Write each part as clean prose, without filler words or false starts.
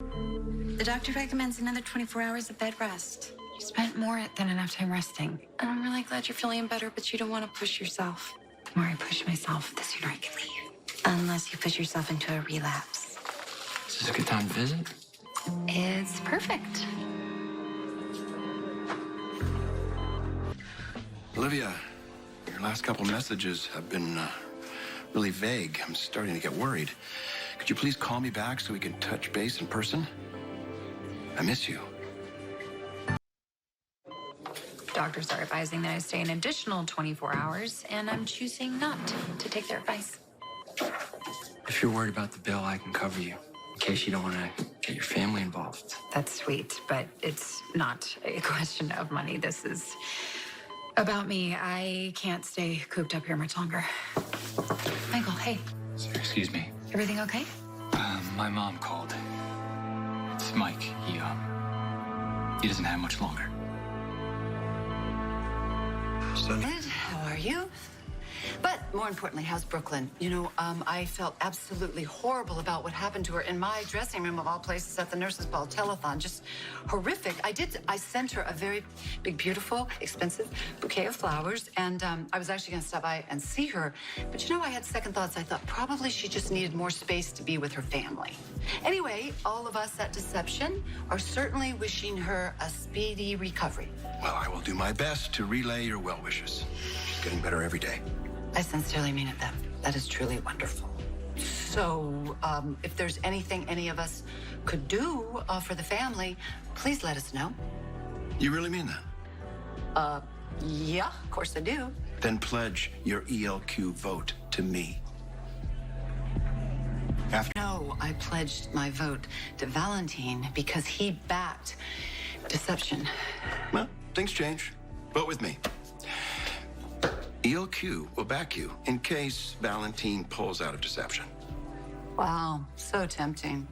The doctor recommends another 24 hours of bed rest. You spent more than enough time resting. And I'm really glad you're feeling better, but you don't want to push yourself. The more I push myself, the sooner I can leave. Unless you push yourself into a relapse. Is this a good time to visit? It's perfect. Olivia, your last couple messages have been really vague. I'm starting to get worried. Could you please call me back so we can touch base in person? I miss you. Doctors are advising that I stay an additional 24 hours, and I'm choosing not to take their advice. If you're worried about the bill, I can cover you. In case you don't want to get your family involved. That's sweet, but it's not a question of money. This is about me. I can't stay cooped up here much longer. Michael, hey. Excuse me. Everything okay? My mom called. It's Mike. He doesn't have much longer. Ned, how are you? But more importantly, how's BrookLynn? You know, I felt absolutely horrible about what happened to her in my dressing room of all places at the nurses' ball telethon. Just horrific. I sent her a very big, beautiful, expensive bouquet of flowers, and I was actually going to stop by and see her. But you know, I had second thoughts. I thought probably she just needed more space to be with her family. Anyway, all of us at Deception are certainly wishing her a speedy recovery. Well, I will do my best to relay your well wishes. She's getting better every day. I sincerely mean it, then. That is truly wonderful. So, if there's anything any of us could do for the family, please let us know. You really mean that? Yeah, of course I do. Then pledge your ELQ vote to me. No, I pledged my vote to Valentine because he backed Deception. Well, things change. Vote with me. ELQ will back you in case Valentine pulls out of Deception. Wow, so tempting.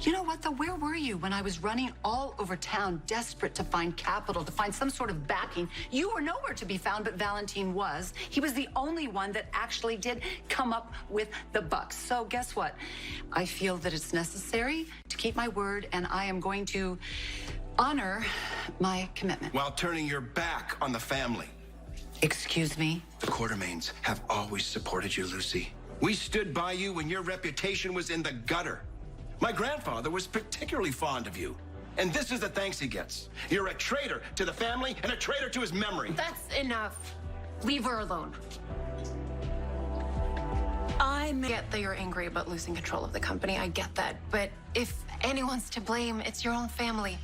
You know what, though? Where were you when I was running all over town, desperate to find capital, to find some sort of backing? You were nowhere to be found, but Valentine was. He was the only one that actually did come up with the bucks. So guess what? I feel that it's necessary to keep my word, and I am going to honor my commitment. While turning your back on the family. Excuse me? The Quartermains have always supported you, Lucy. We stood by you when your reputation was in the gutter. My grandfather was particularly fond of you. And this is the thanks he gets. You're a traitor to the family and a traitor to his memory. That's enough. Leave her alone. I get that you're angry about losing control of the company. I get that. But if anyone's to blame, it's your own family.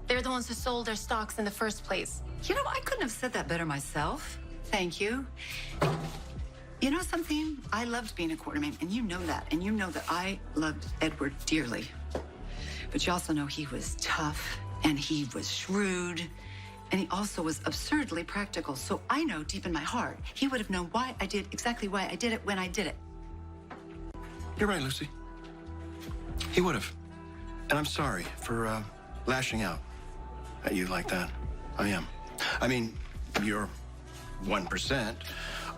They're the ones who sold their stocks in the first place. You know, I couldn't have said that better myself. Thank you. You know something? I loved being a Quartermain, and you know that. And you know that I loved Edward dearly. But you also know he was tough, and he was shrewd, and he also was absurdly practical. So I know deep in my heart, he would have known why I did exactly why I did it when I did it. You're right, Lucy. He would have. And I'm sorry for lashing out at you like that. I am. I mean, your 1%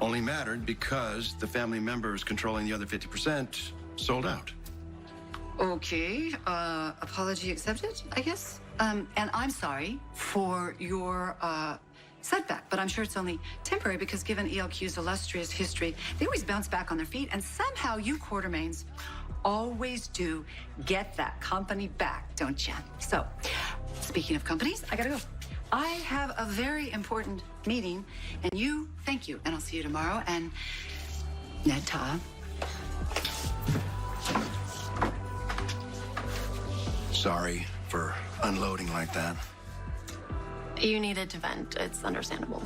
only mattered because the family members controlling the other 50% sold out. Okay, apology accepted, I guess. And I'm sorry for your setback, but I'm sure it's only temporary because given ELQ's illustrious history, they always bounce back on their feet, and somehow you Quartermains always do get that company back, don't you? So, speaking of companies, I gotta go. I have a very important meeting, and thank you, and I'll see you tomorrow, and Ned, Ta. Sorry for unloading like that. You needed to vent. It's understandable.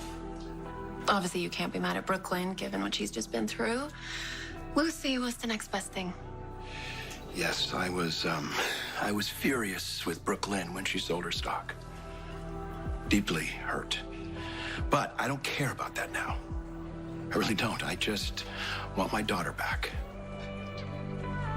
Obviously, you can't be mad at BrookLynn, given what she's just been through. Lucy was the next best thing. Yes, I was furious with BrookLynn when she sold her stock. Deeply hurt. But I don't care about that now. I really don't. I just want my daughter back.